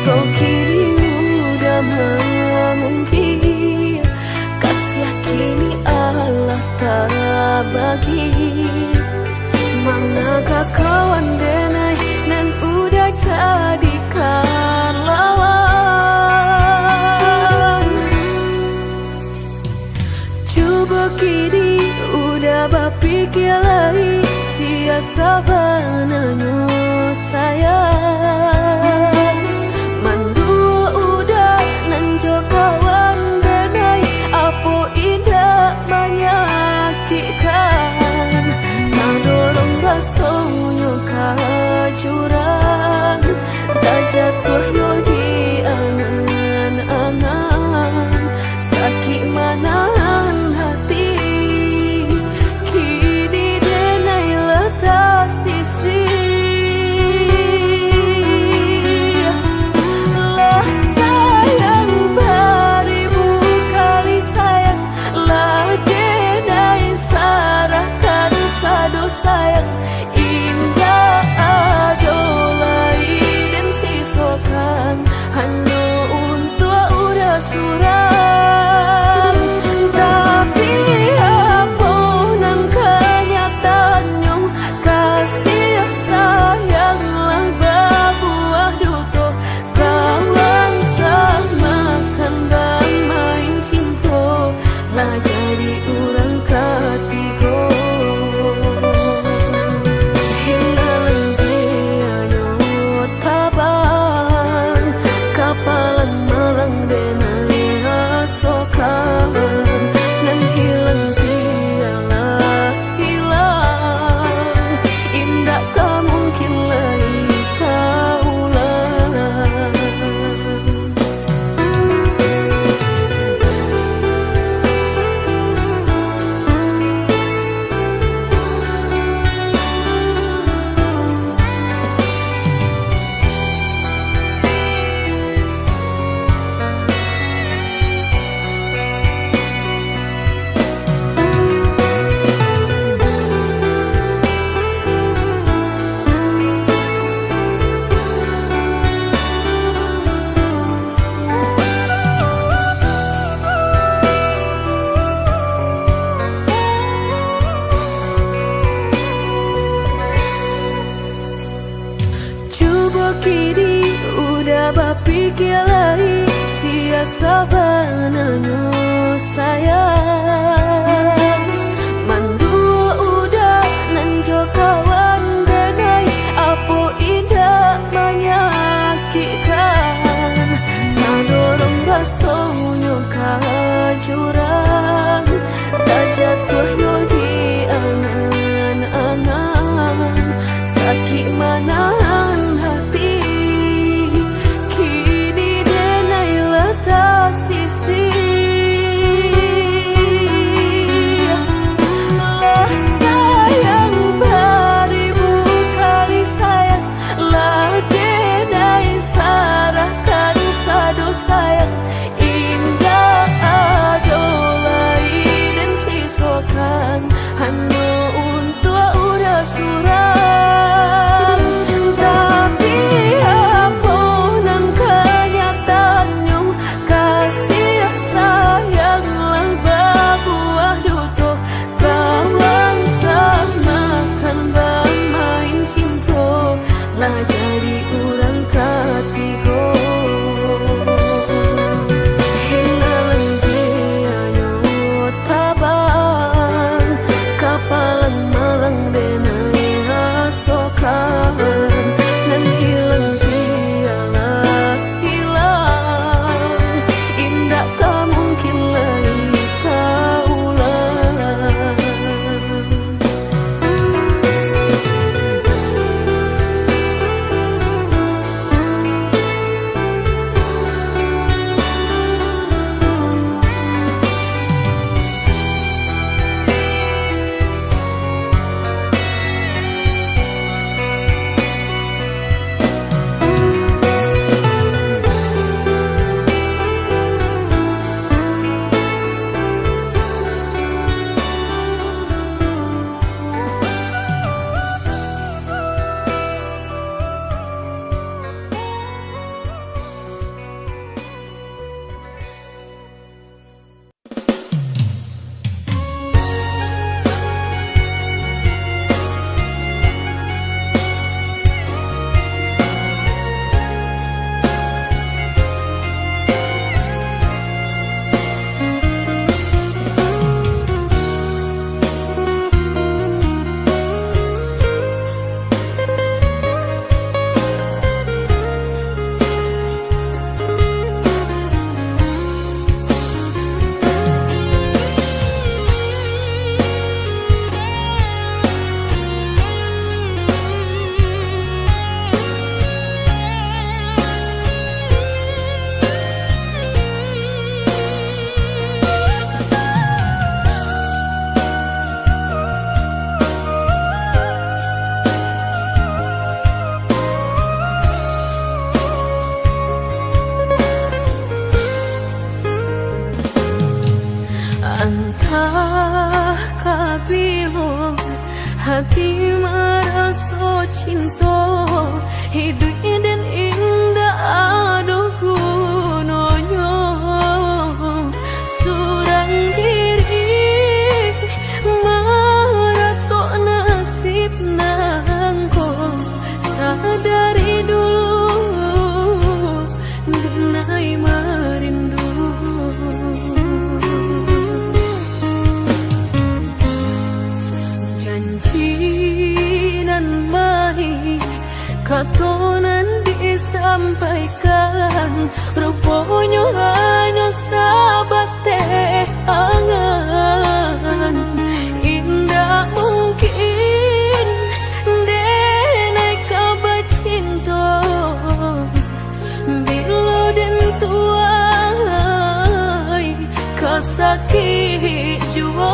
kau kini udah mengungkir, kasih kini Allah tak bagi. Manakah kawan denai nan udah jadikan lawan. Coba kini udah berpikir lagi, siasa bananyo sayang. Mandua udah nanjo kawan denai, apa indah menyakitkan. Nadorong basonyo kajurang, tak jatuh yo di angan-angan. Sakit manahan hati, kini denai letak sisi. Lah sayang beribu kali sayang, lah denai sarahkan sadu sayang. Indah adolai dan sisokan hanya untuk udah suram. Tapi apa nan kenyataannya, kasih sayanglah berbuah duto. Kawan samakan bang main cinta, lah jadi orang ketiga. Hilang dia nyot kaban, kapalan malang denai asokan. Dan hilang dia lah hilang, indah tak mungkin lagi kaulang. Coba kini udah berpikir lagi, siasa bananyo sayang. Mandua udah nanjo kawan denai, apa indah menyakitkan. Nadorong basonyo kajurang, tak jatuh yo di angan-angan. Sakit manahan hati, kini denai letak sisi. Lah sayang beribu kali sayang, lah denai sarahkan sadu sayang. Indah adolai dan sisokan hati merasa cinta hidup dan indah aduh gunanya surang diri maratok nasib nangko sadari dulu denai merindu janji nan baik katonan disampaikan rupanya hanya sahabat teh angan indah mungkin denai kabar cinta bila dan tuai kasakit jua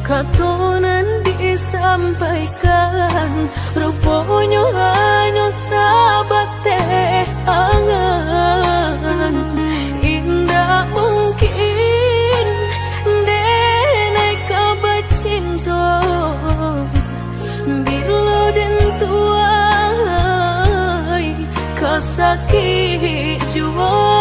katonan disampaikan rupanya hanya sahabat teh angan indah mungkin denai kabar cinta bila dan tuai kasakit jua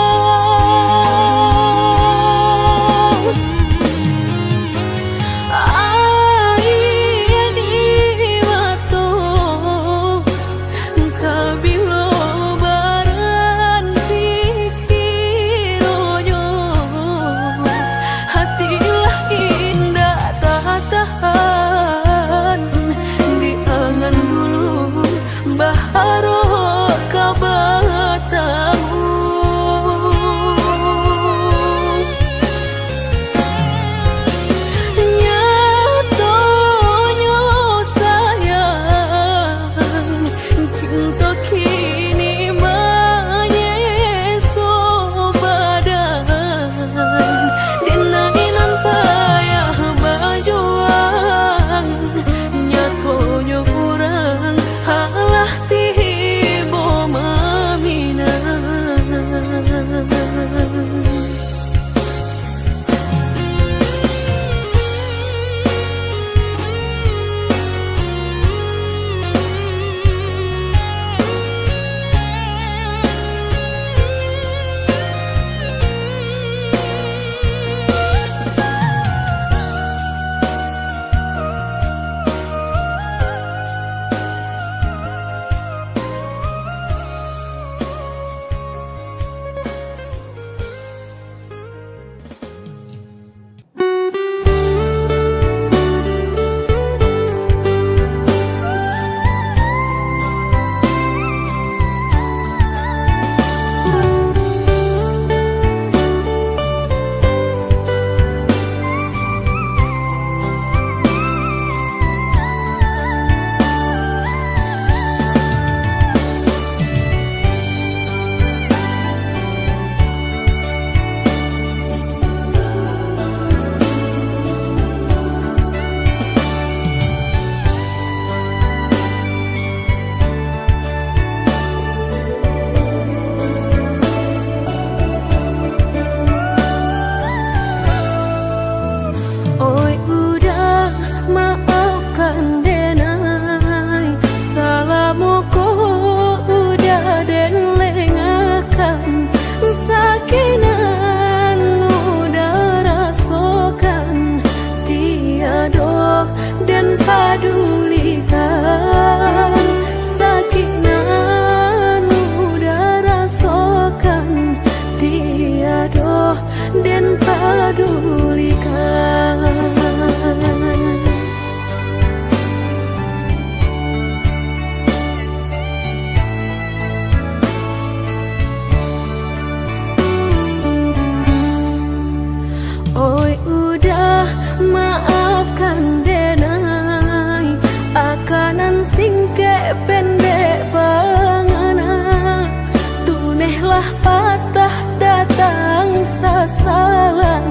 Tunailah patah datang sasalan,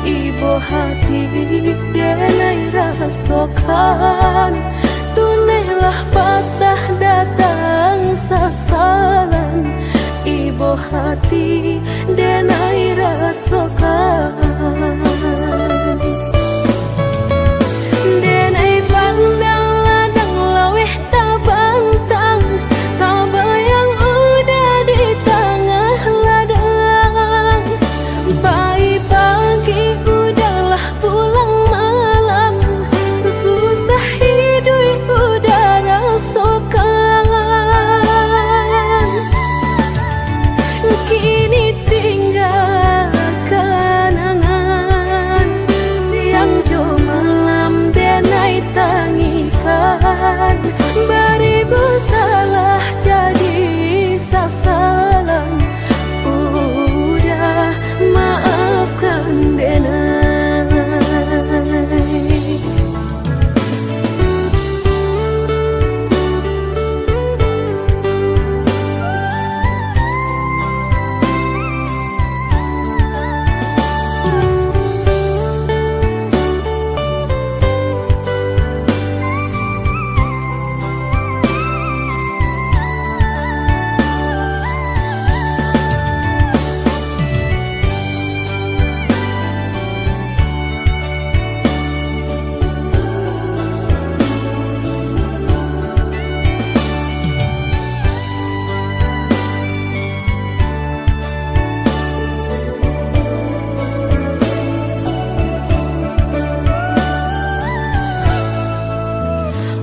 ibu hati denai rasokan. Tunailah patah datang sasalan, ibu hati denai rasokan. Denai pandang ladang laweh tak bantang, tak bayang udah di tengah ladang. Pagi-pagi udahlah pulang malam, susah hidup udah rasakan. Kini tinggal kenangan, siang jo malam denai tangikan. Beribu salah jadi sasalan, udah maafkan denai.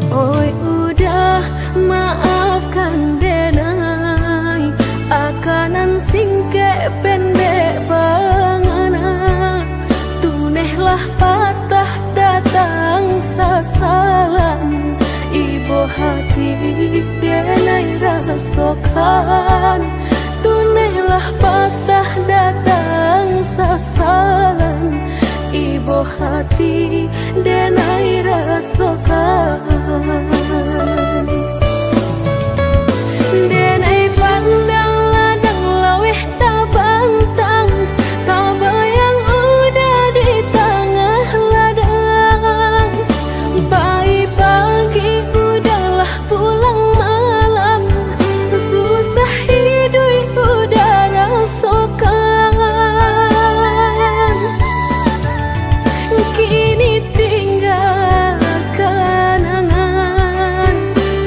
Oi udah maafkan denai, akanan singke pendek pangana. Tunailah patah datang sasalan, ibu hati denai rasokan. Tunailah patah datang sasalan, ibu hati denai rasokan. Denai pandang ladang laweh tak bantang, tak bayang udah di tengah ladang. Pagi-pagi udahlah pulang malam, susah hidup udah rasakan. Kini tinggal kenangan,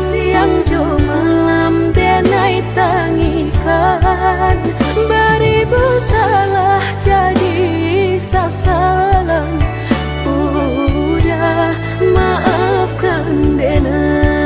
siang jo malam denai tangikan. Beribu salah jadi sasalan, udah maafkan denai.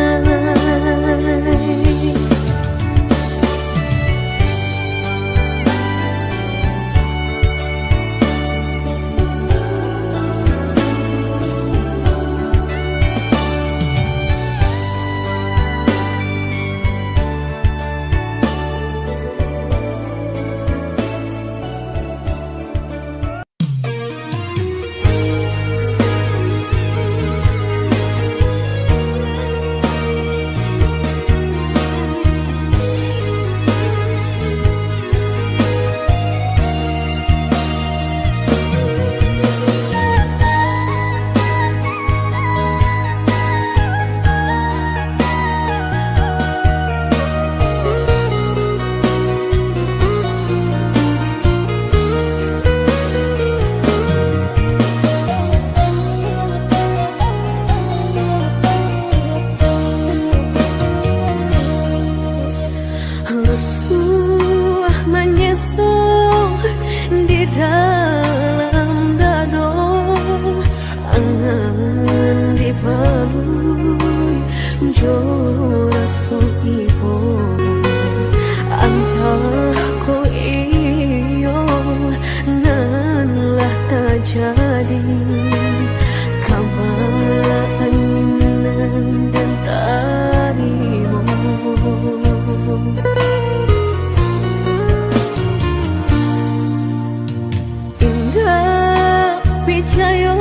Jadi kabar anginan dan tarimu, indah picayo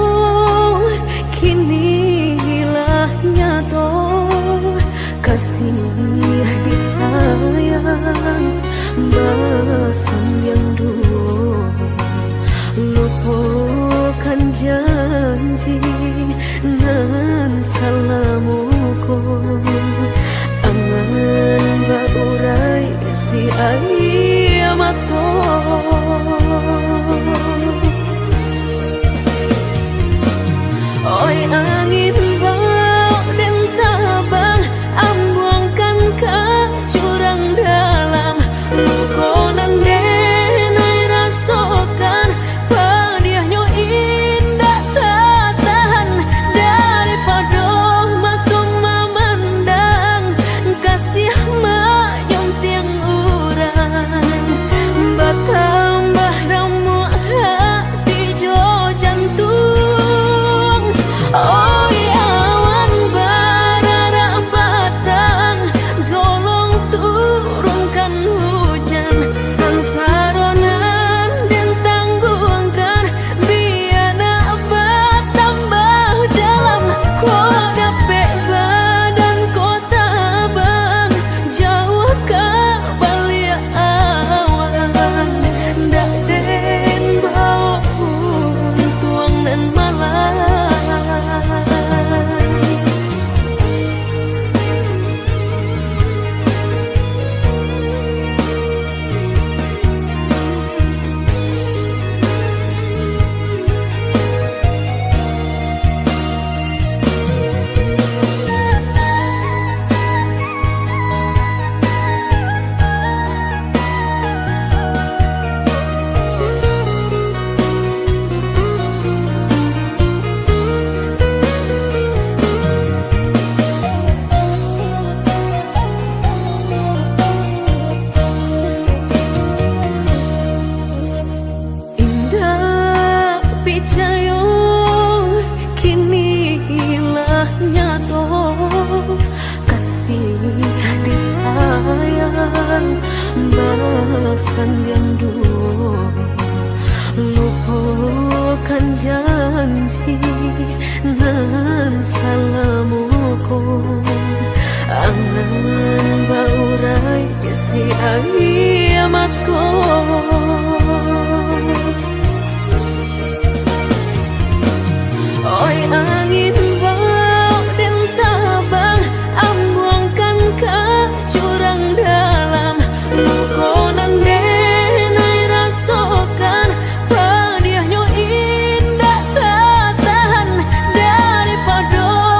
kini hilah nyato, kasih disayang basan yang dulu, lupakan janji nan salamuku, angan baurai si ayamato. Oi angin bau dan tabang, ambuangkan ke jurang dalam, lukonan denai rasakan, padiahnya indah tak tahan, daripada matung memandang, kasih mayong tiang urang, batambah ramu hati jo jantung. Oi awan barara batang, tolong turunkan hujan, sansaronan dan tangguhkan, biana batambah dalam, kau dapet badan kota bang, jauh ke balik awan, dak den bau tuang dan malam. Picayong kini ilahnya toh, kasih disayang basan yang dulu, lupakan janji nan salamuku, angan baurai si ayamato. Oi angin bau dan tabang, ambuangkan ke jurang dalam, lukonan denai rasakan, padiahnya indah tak tahan, daripada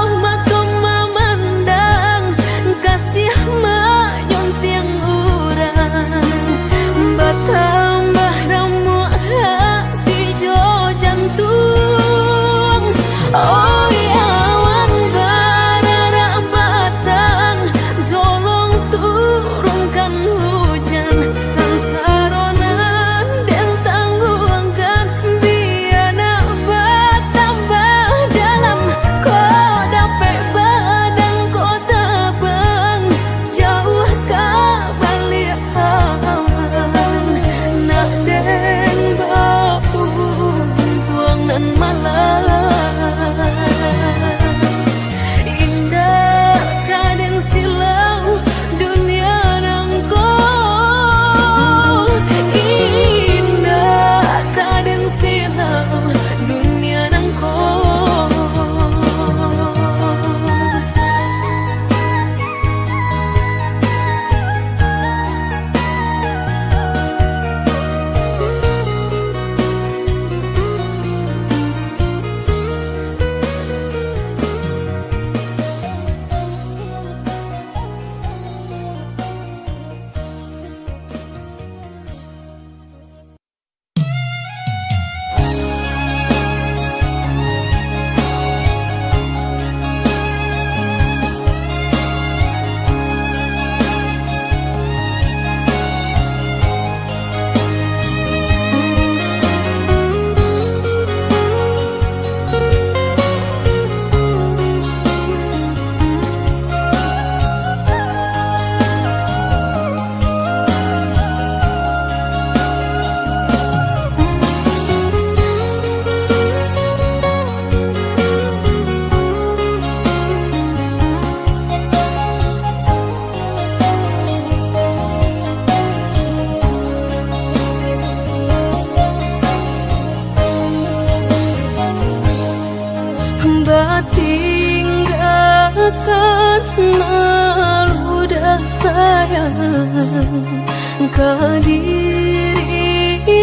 kadiri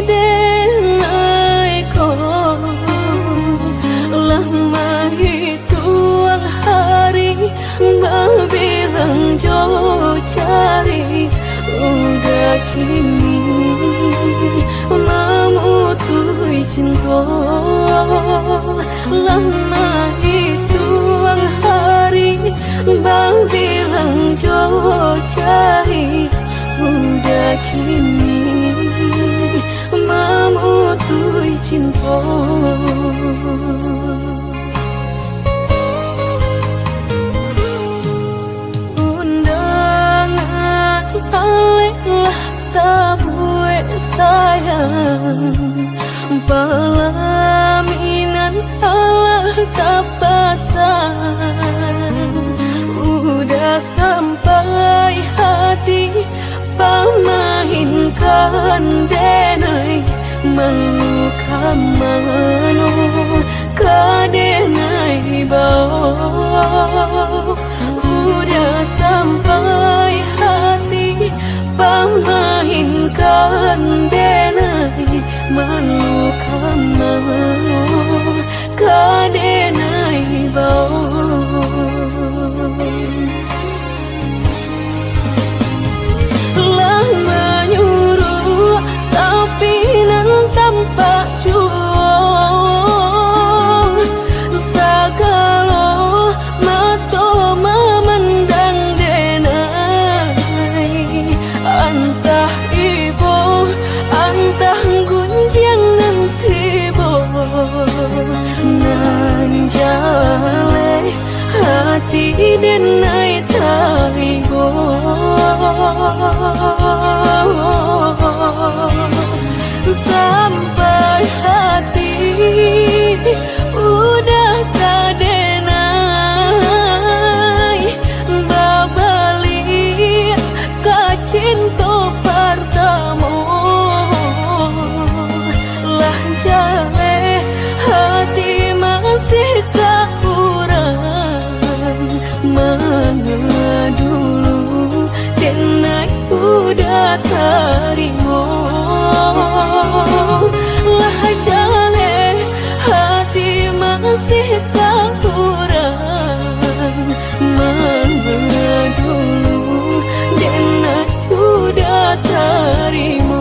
denai ko lama hituang hari berbilang jauh cari udah kini memutui cinta lama hituang hari berbilang jauh cari udah kini memutui cinta. Undangan paling tabue sayang pelaminan Allah tak pasang udah sampai hati pamahinkan denai meluka mano kadenai bau udah sampai hati pamahinkan denai meluka mano kadenai bau tanpa juang sagalo mato memandang denai antah ibu antah gunjangan tibo nan jale hati denai taibo sampai hati udah kadenai babali kacinto pertama lah jale hati masih kurang mana dulu denai udah terima lah jale hati masih kurang mana dulu denai udah terima.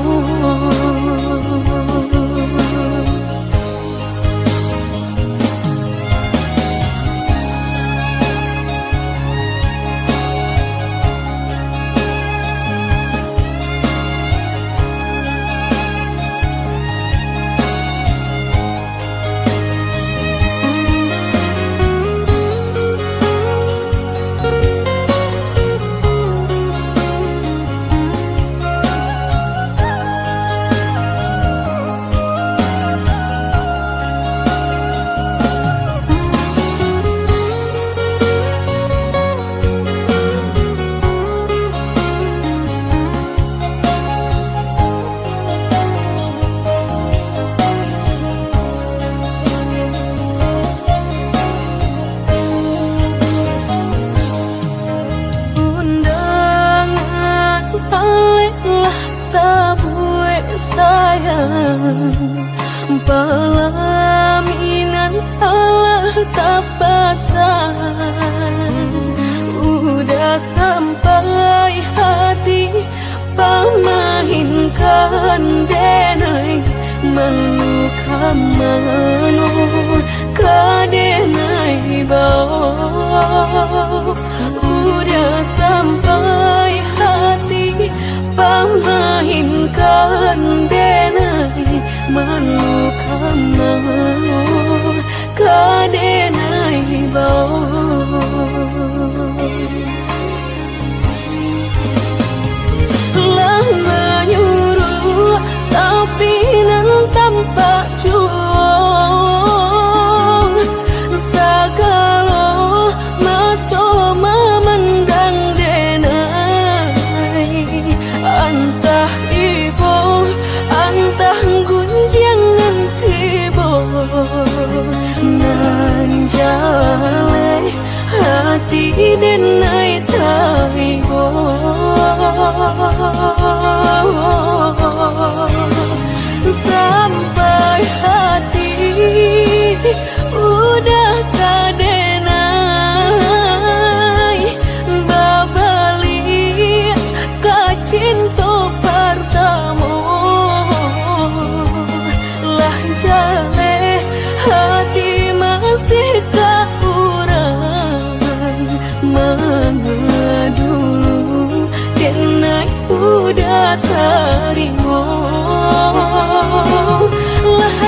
Pelaminan Allah tak pasang udah sampai hati pamahinkan denai meluka mano kadenai bau udah sampai hati pamahinkan denai meluka mano kadenai bau lah menyuruh tapi nan tanpa juang sagalo mato memandang denai antah ibu antah gunjangan tibo nan jale hati denai taibo sampai hati udah kadenai babali ka cinta pertama lah jale hati masih kekurangan mengadulu kenai udah terima lah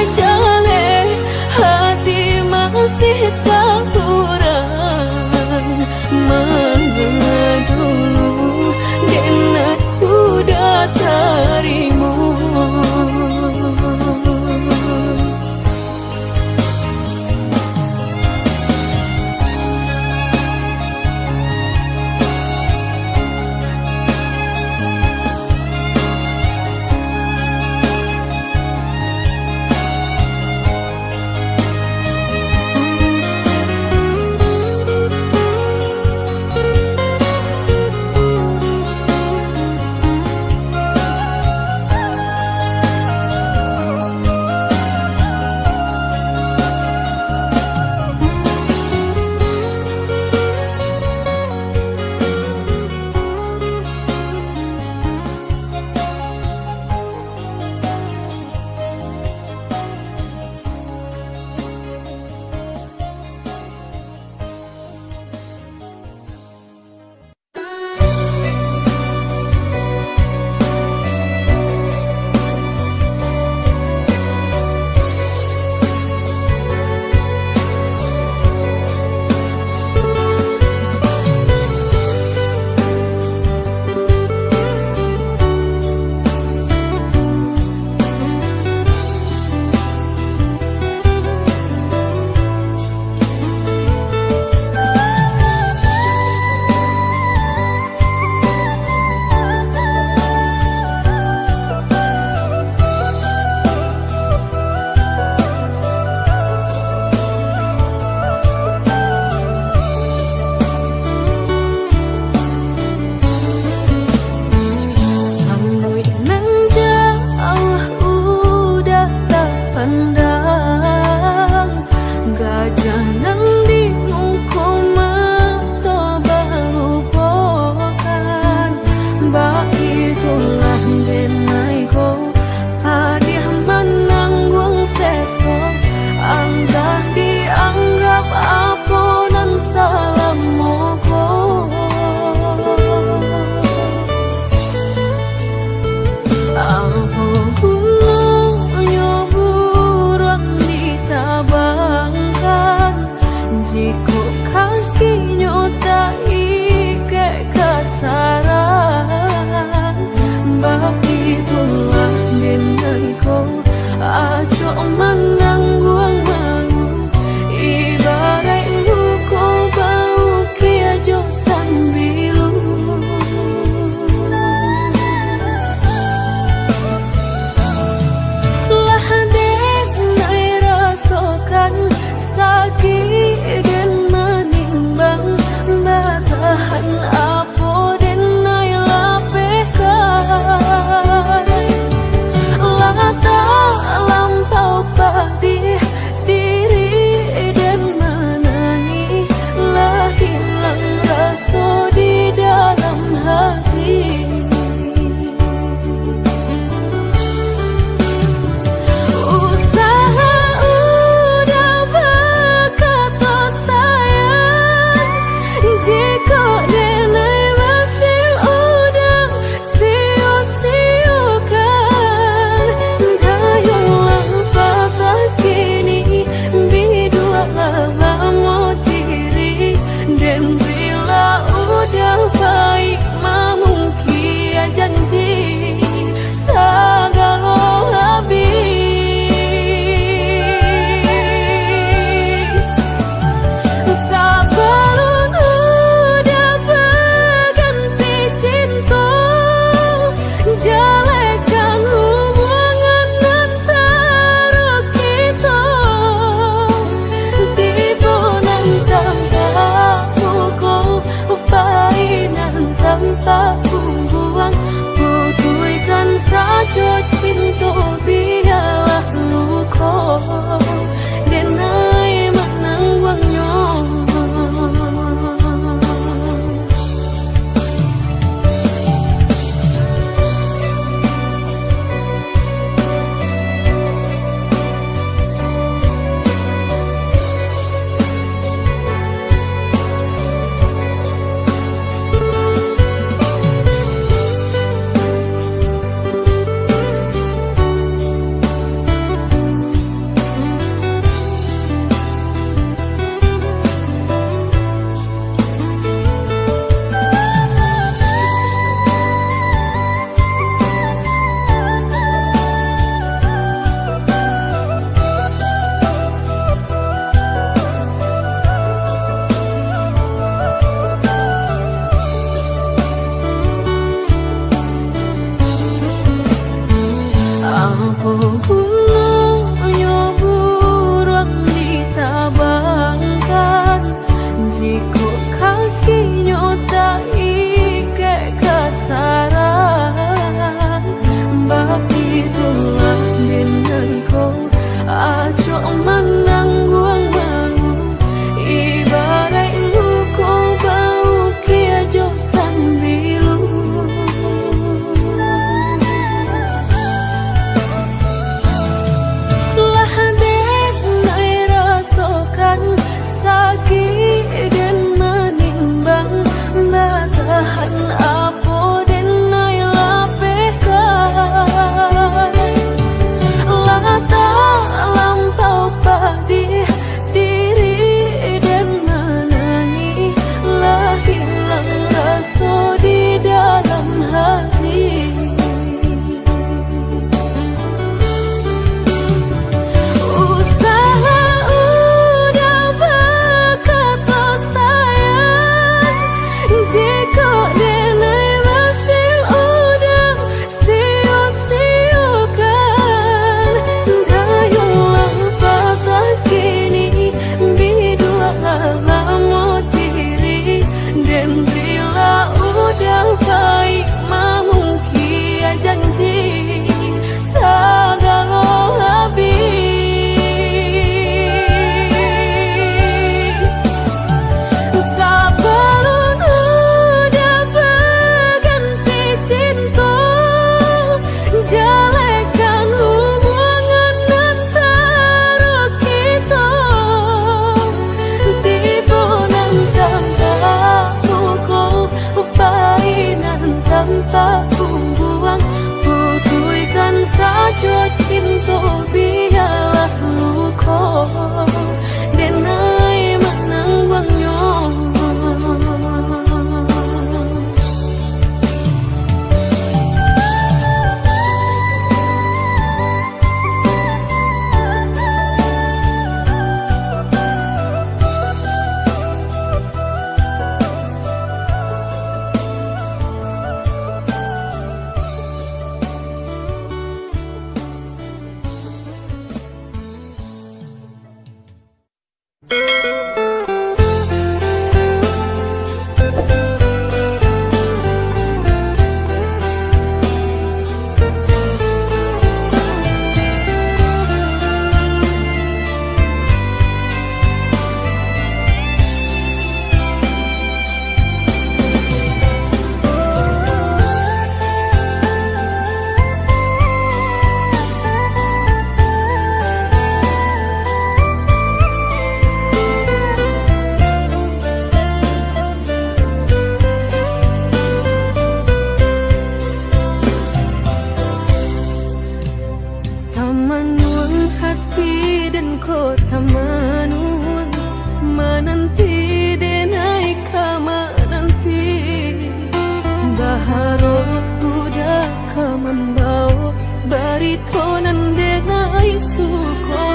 kita nan denai suko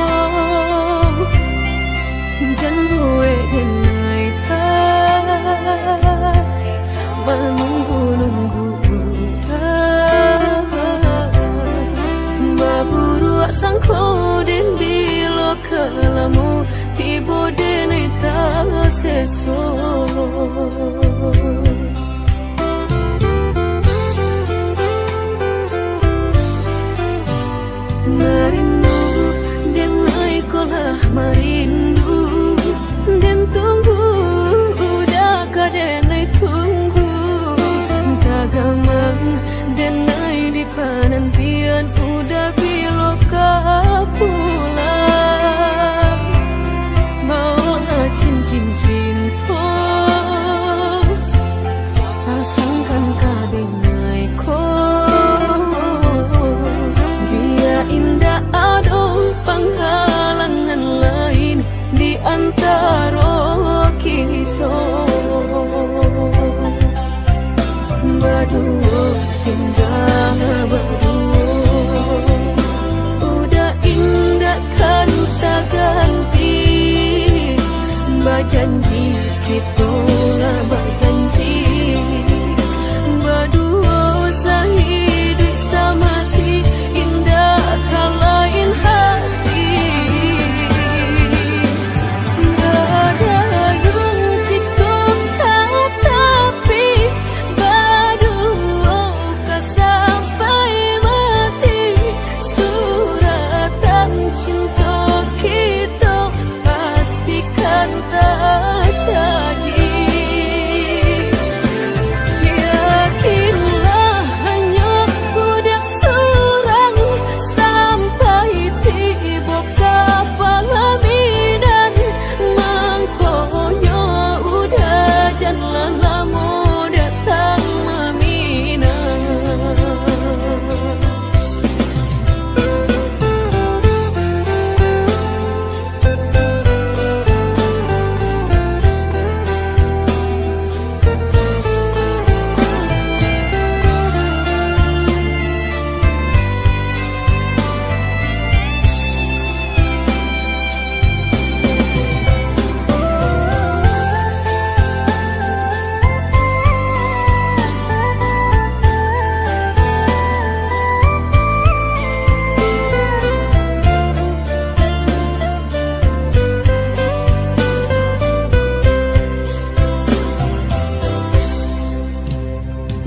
jan hue denai thai menunggu baburu sangko den bilo kalamu tibo denai ta seso merindu denai kolah merindu den tunggu udah kadenai tunggu tagamang denai di penantian udah bilo pulang mau cincin cinta pasangkan kadenai ko biar indah ada penghalangan lain di antara kita berdua tinggal berdua udah indah kan tak ganti berjanji kita lah berjanji berdua sehidup semati indah kan lain hati ada yang kita tapi berdua kan sampai mati suratan cinta kita pastikan tak jadi. Yakinlah hanya udah surang sampai tiba kapalaminan mangkonya udah jangan lama datang meminang.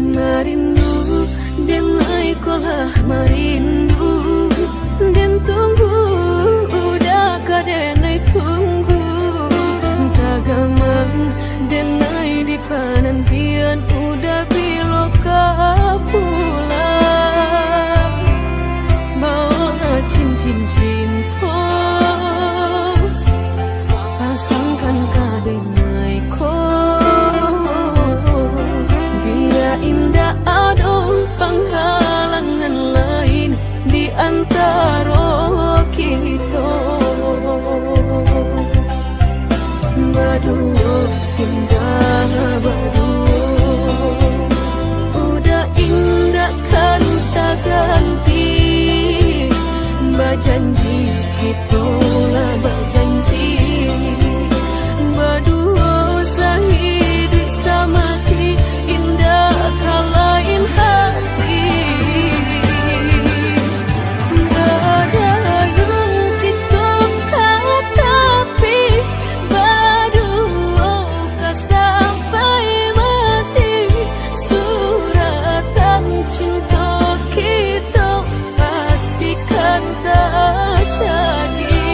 Merindu denai kolah merindu den tunggu udah kadenai tunggu tagamang denai di penantian udah bilo pulang mau cincin cinta pasangkan kadenai ko indah ada penghalangan lain di antara kita berdua tinggal berdua udah indah kan tak ganti berjanji kita lah berjanji berdua sehidup semati indah kan lain hati ada yang kita tapi berdua kan sampai mati suratan cinta kita pastikan tak jadi.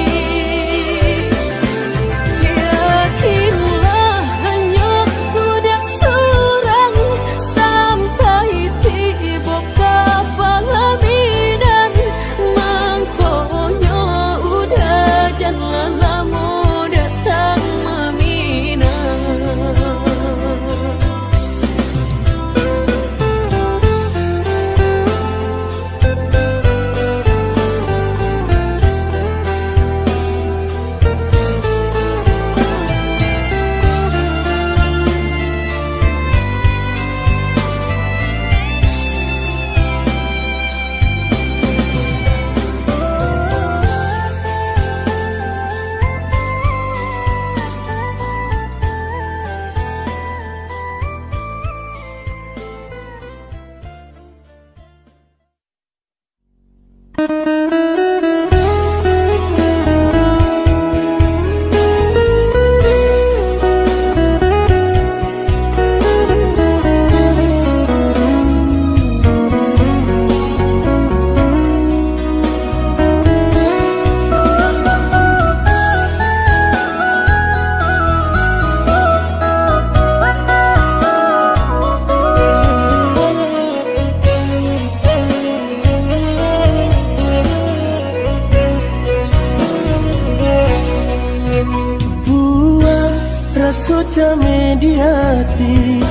rasuca mediati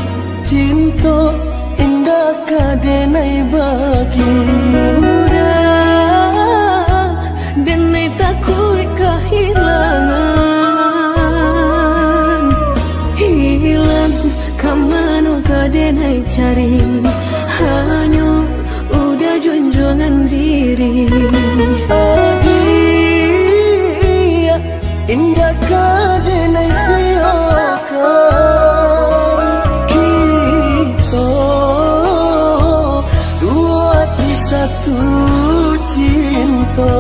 cinta indah kadenai bagi udah denai takui kehilangan hilang kamanu kadenai cari hanya udah junjungan diri adia indah kadenai siakan kita dua di satu cinta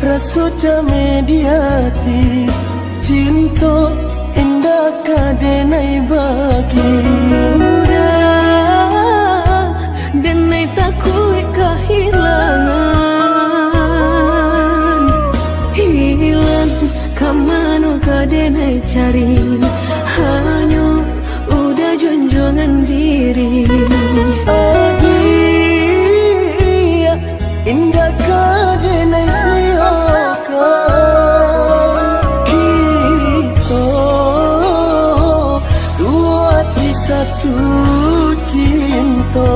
rasuca mediati cinta indah kadenai bagi udah denai takui kehilangan hilang kamanu kadenai cari hanya udah junjungan diri adia indah kadenai siakan kita dua di satu cinta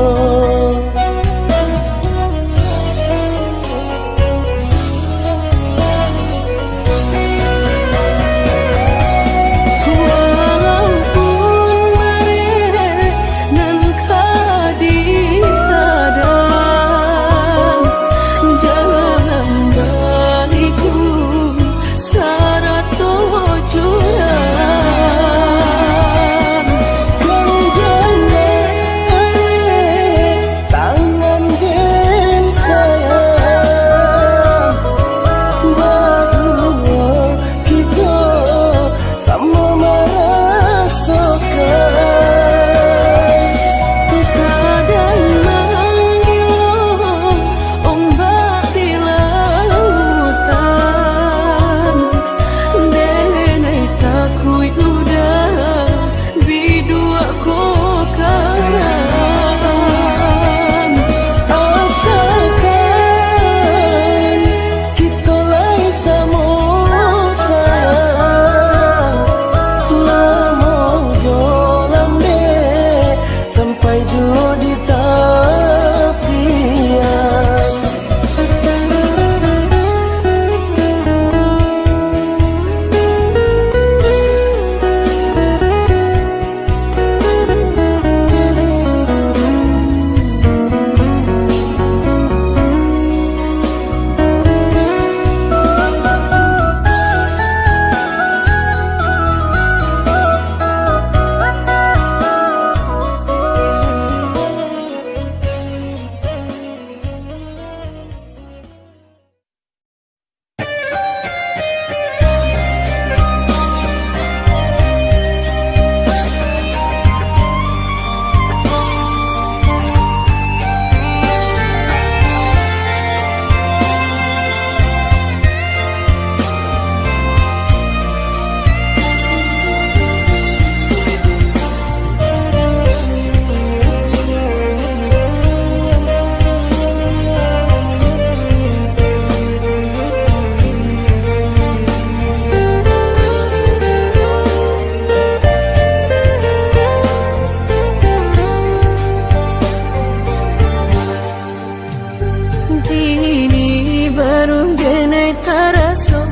Ini baru denai taraso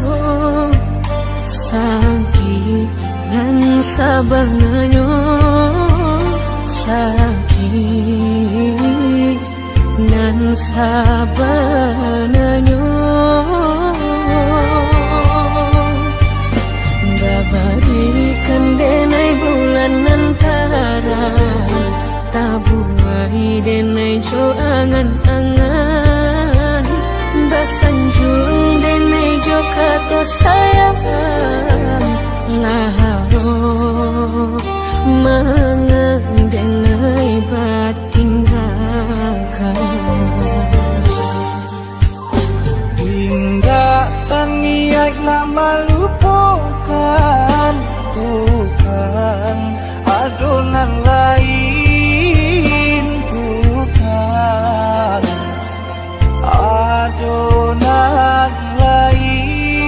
sakit dan sabanganyo sakit dan sabanganyo babarikan denai bulan antara tabuai denai jo angan-angan basanjung denai jo kato sayang laharo mangan denai batinggalkan hingga taniak nama lupakan bukan adonan lain bukan adonan lain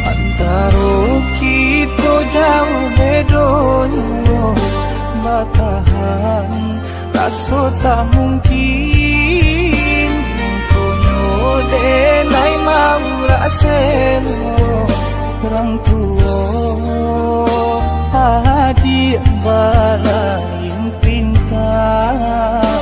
antara kita jauh bedonyo batahan rasa tak mungkin konyo denai mau rasen orang tua adik balain pintar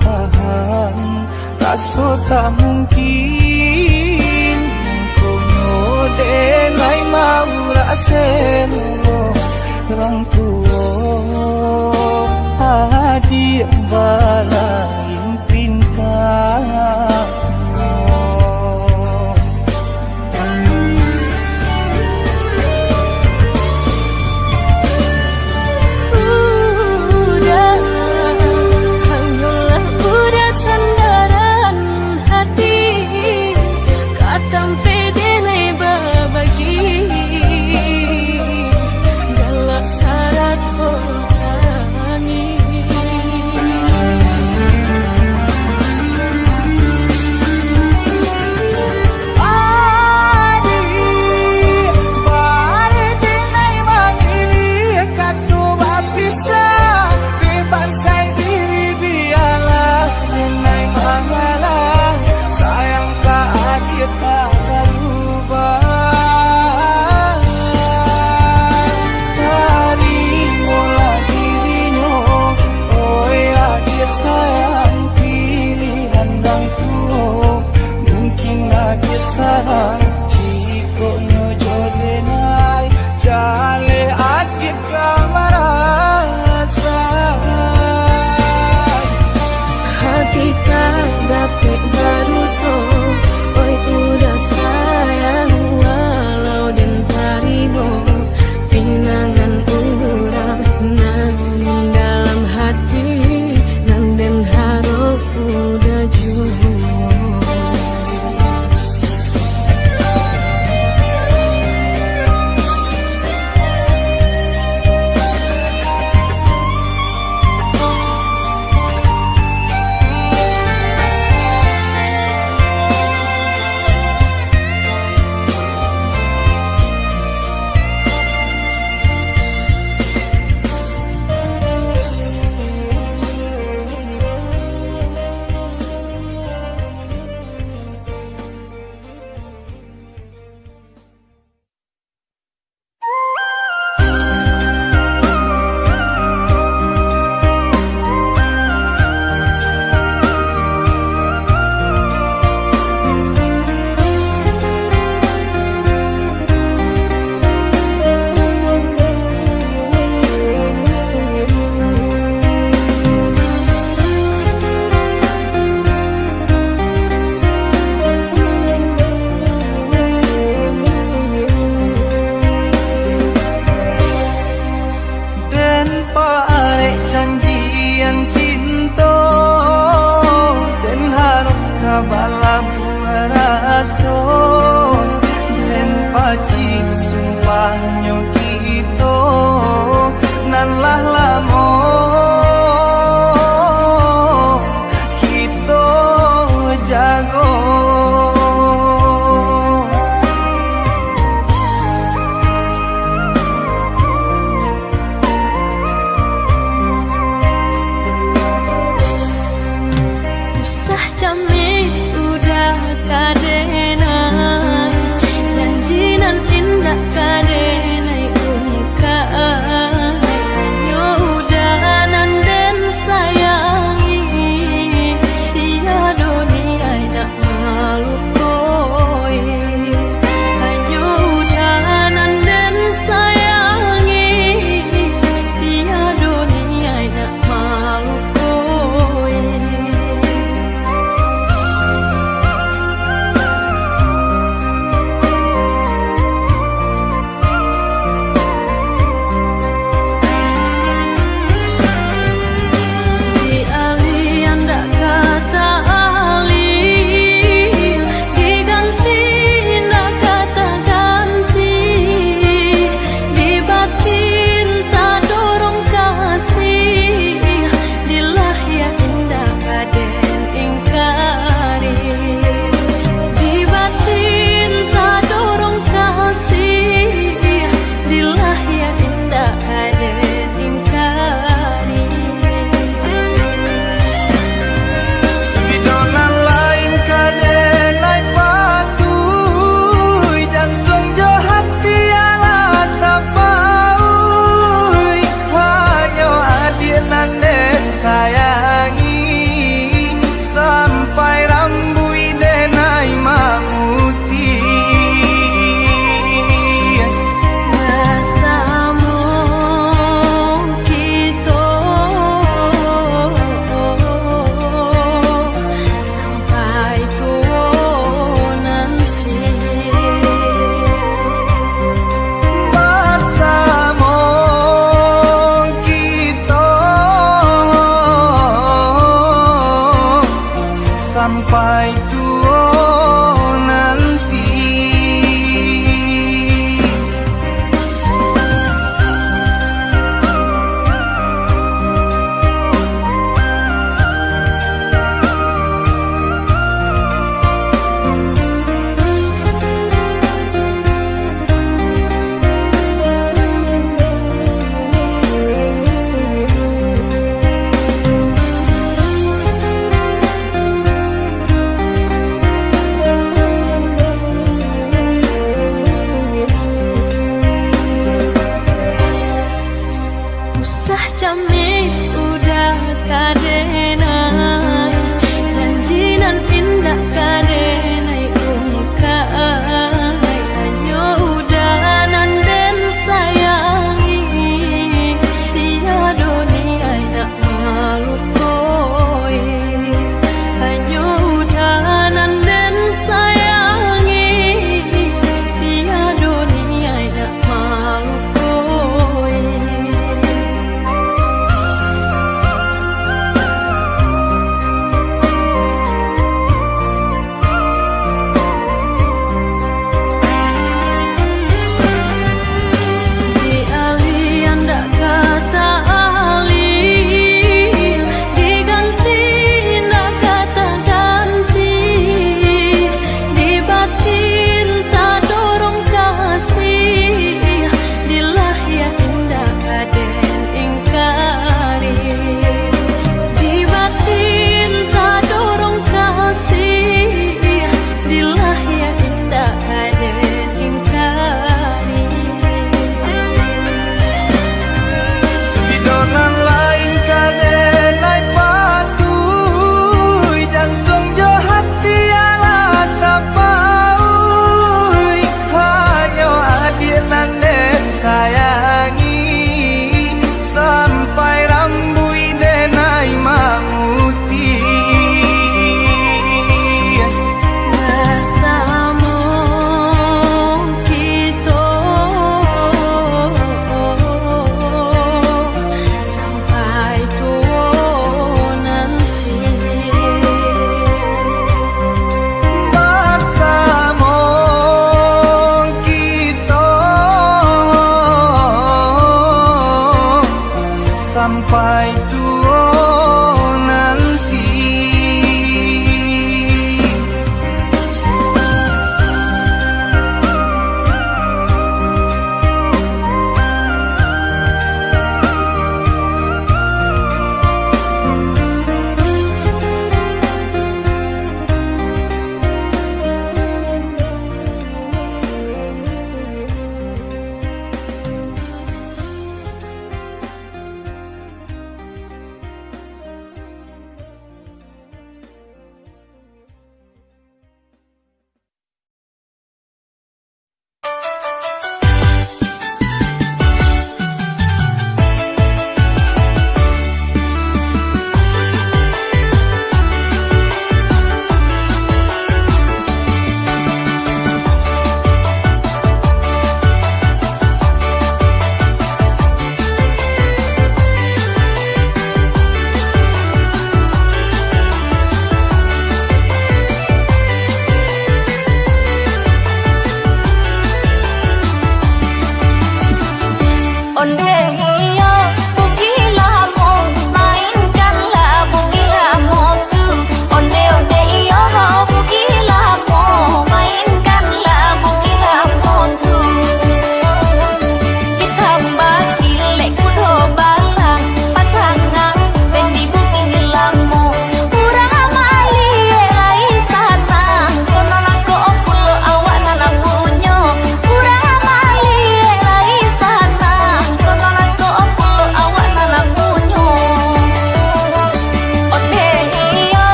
tahan rasa tak mungkin konyo denai mau rasen orang tua adik balain pintar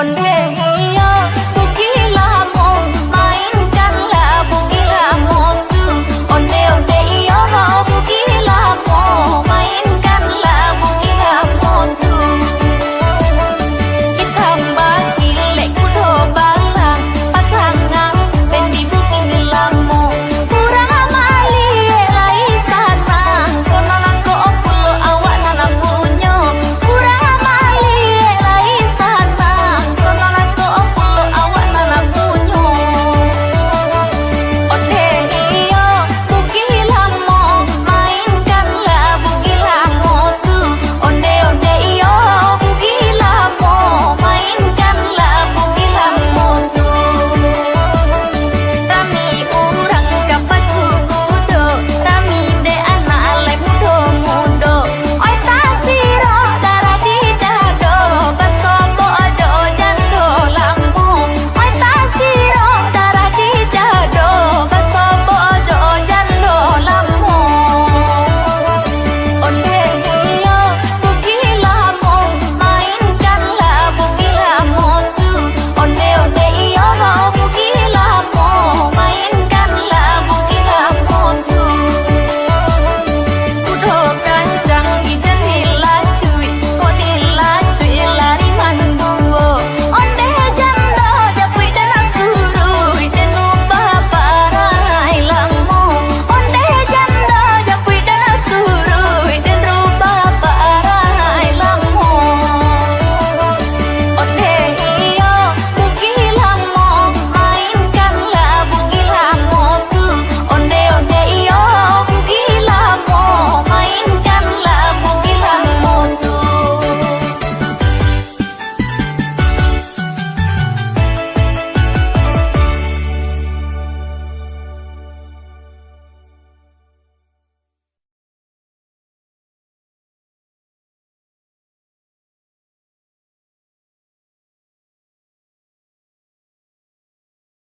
Onde